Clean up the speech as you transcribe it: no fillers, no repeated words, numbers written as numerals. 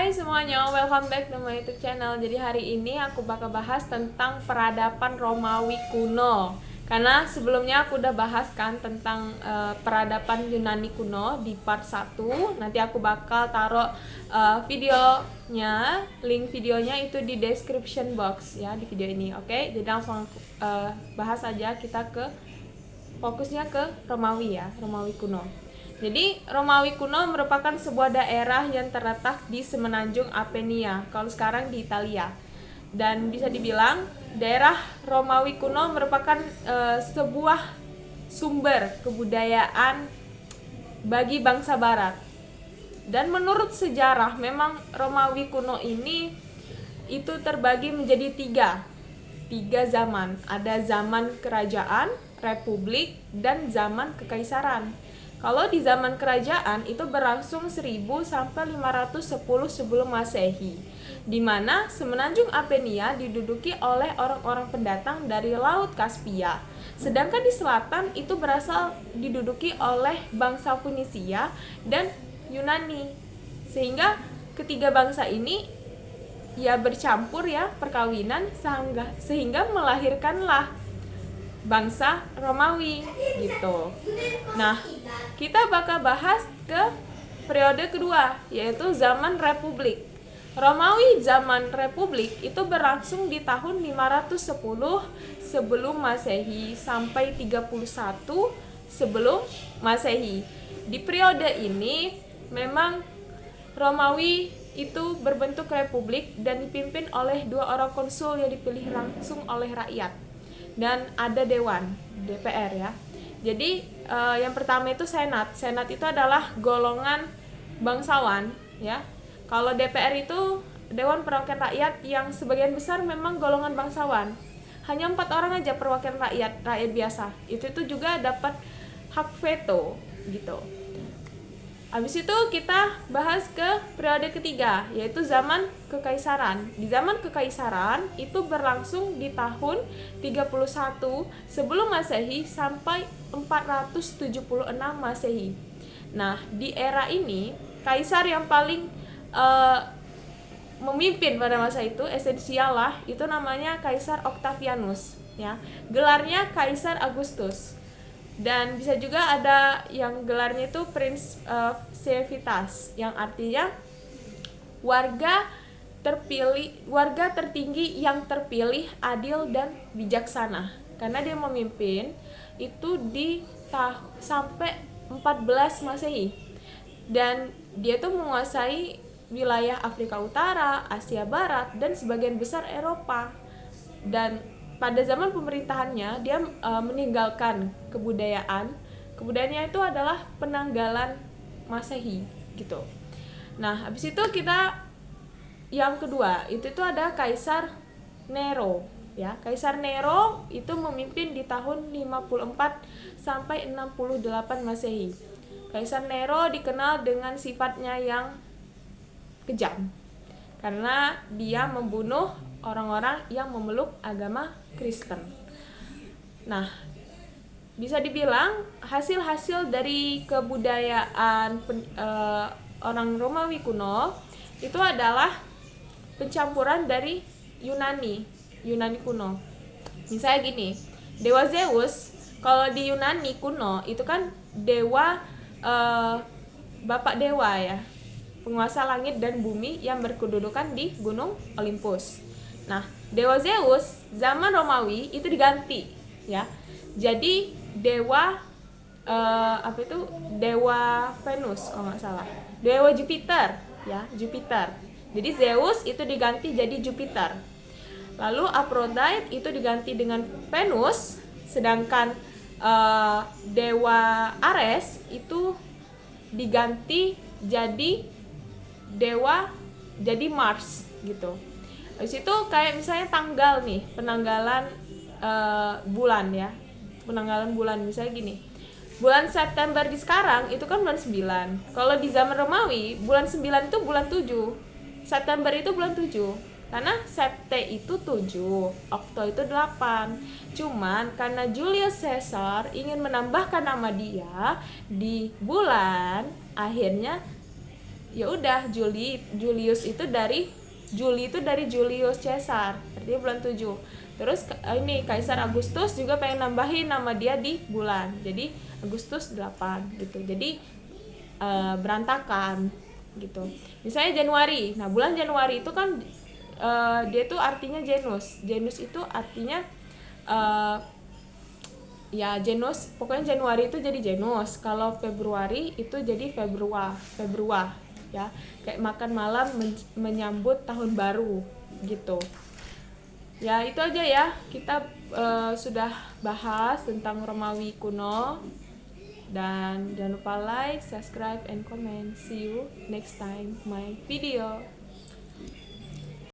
Hai semuanya, welcome back to my YouTube channel. Jadi hari ini aku bakal bahas tentang peradaban Romawi kuno. Karena sebelumnya aku udah bahas kan tentang peradaban Yunani kuno di part 1. Nanti aku bakal taruh videonya, link videonya itu di description box ya di video ini. Oke, jadi langsung bahas aja, kita fokusnya ke Romawi ya, Romawi kuno. Jadi Romawi kuno merupakan sebuah daerah yang terletak di semenanjung Apenia, kalau sekarang di Italia. Dan bisa dibilang daerah Romawi kuno merupakan sebuah sumber kebudayaan bagi bangsa Barat. Dan menurut sejarah, memang Romawi kuno ini itu terbagi menjadi tiga zaman. Ada zaman kerajaan, republik, dan zaman kekaisaran. Kalau di zaman kerajaan itu berlangsung 1000 sampai 510 sebelum Masehi, di mana semenanjung Apenia diduduki oleh orang-orang pendatang dari Laut Kaspia. Sedangkan di selatan itu berasal diduduki oleh bangsa Fenisia dan Yunani. Sehingga ketiga bangsa ini ya bercampur ya, perkawinan, sehingga melahirkanlah bangsa Romawi gitu. Nah, kita bakal bahas ke periode kedua, yaitu zaman Republik. Romawi zaman Republik itu berlangsung di tahun 510 sebelum Masehi sampai 31 sebelum Masehi. Di periode ini memang Romawi itu berbentuk republik dan dipimpin oleh 2 orang konsul yang dipilih langsung oleh rakyat. Dan ada dewan, DPR ya. Jadi yang pertama itu senat. Senat itu adalah golongan bangsawan ya. Kalau DPR itu Dewan Perwakilan Rakyat, yang sebagian besar memang golongan bangsawan. Hanya 4 orang aja perwakilan rakyat biasa. Itu juga dapat hak veto gitu. Habis itu kita bahas ke periode ketiga, yaitu zaman kekaisaran. Di zaman kekaisaran itu berlangsung di tahun 31 sebelum Masehi sampai 476 Masehi. Nah, di era ini kaisar yang paling memimpin pada masa itu esensial lah, itu namanya Kaisar Octavianus ya. Gelarnya Kaisar Augustus. Dan bisa juga ada yang gelarnya itu Prince Civitas, yang artinya warga tertinggi yang terpilih, adil dan bijaksana. Karena dia memimpin itu sampai 14 Masehi. Dan dia tuh menguasai wilayah Afrika Utara, Asia Barat, dan sebagian besar Eropa. Dan pada zaman pemerintahannya dia meninggalkan kebudayaannya itu adalah penanggalan Masehi gitu. Nah, habis itu kita yang kedua itu ada Kaisar Nero ya. Kaisar Nero itu memimpin di tahun 54 sampai 68 Masehi. Kaisar Nero dikenal dengan sifatnya yang kejam karena dia membunuh orang-orang yang memeluk agama Kristen. Nah, bisa dibilang hasil-hasil dari kebudayaan orang Romawi kuno itu adalah pencampuran dari Yunani kuno. Misalnya gini, dewa Zeus kalau di Yunani kuno itu kan dewa bapak dewa ya, penguasa langit dan bumi yang berkedudukan di Gunung Olympus. Nah, dewa Zeus zaman Romawi itu diganti ya. Jadi dewa dewa Venus kalau nggak salah. Dewa Jupiter ya, Jupiter. Jadi Zeus itu diganti jadi Jupiter. Lalu Aphrodite itu diganti dengan Venus, sedangkan dewa Ares itu diganti jadi Mars gitu. Habis itu kayak misalnya tanggal nih, penanggalan bulan ya. Penanggalan bulan misalnya gini. Bulan September di sekarang itu kan bulan 9. Kalau di zaman Romawi, bulan 9 itu bulan 7. September itu bulan 7. Karena Septe itu 7, Okto itu 8. Cuman karena Julius Caesar ingin menambahkan nama dia di bulan, akhirnya ya udah Julius itu dari Juli itu dari Julius Caesar, artinya bulan 7. Terus ini Kaisar Agustus juga pengen nambahin nama dia di bulan, jadi Agustus 8 gitu. Jadi berantakan gitu. Misalnya Januari, nah bulan Januari itu kan dia tuh artinya Janus. Janus itu artinya ya Janus, pokoknya Januari itu jadi Janus. Kalau Februari itu jadi Februa ya, kayak makan malam menyambut tahun baru gitu. Ya itu aja ya, kita sudah bahas tentang Romawi kuno. Dan jangan lupa like, subscribe, and comment. See you next time my video.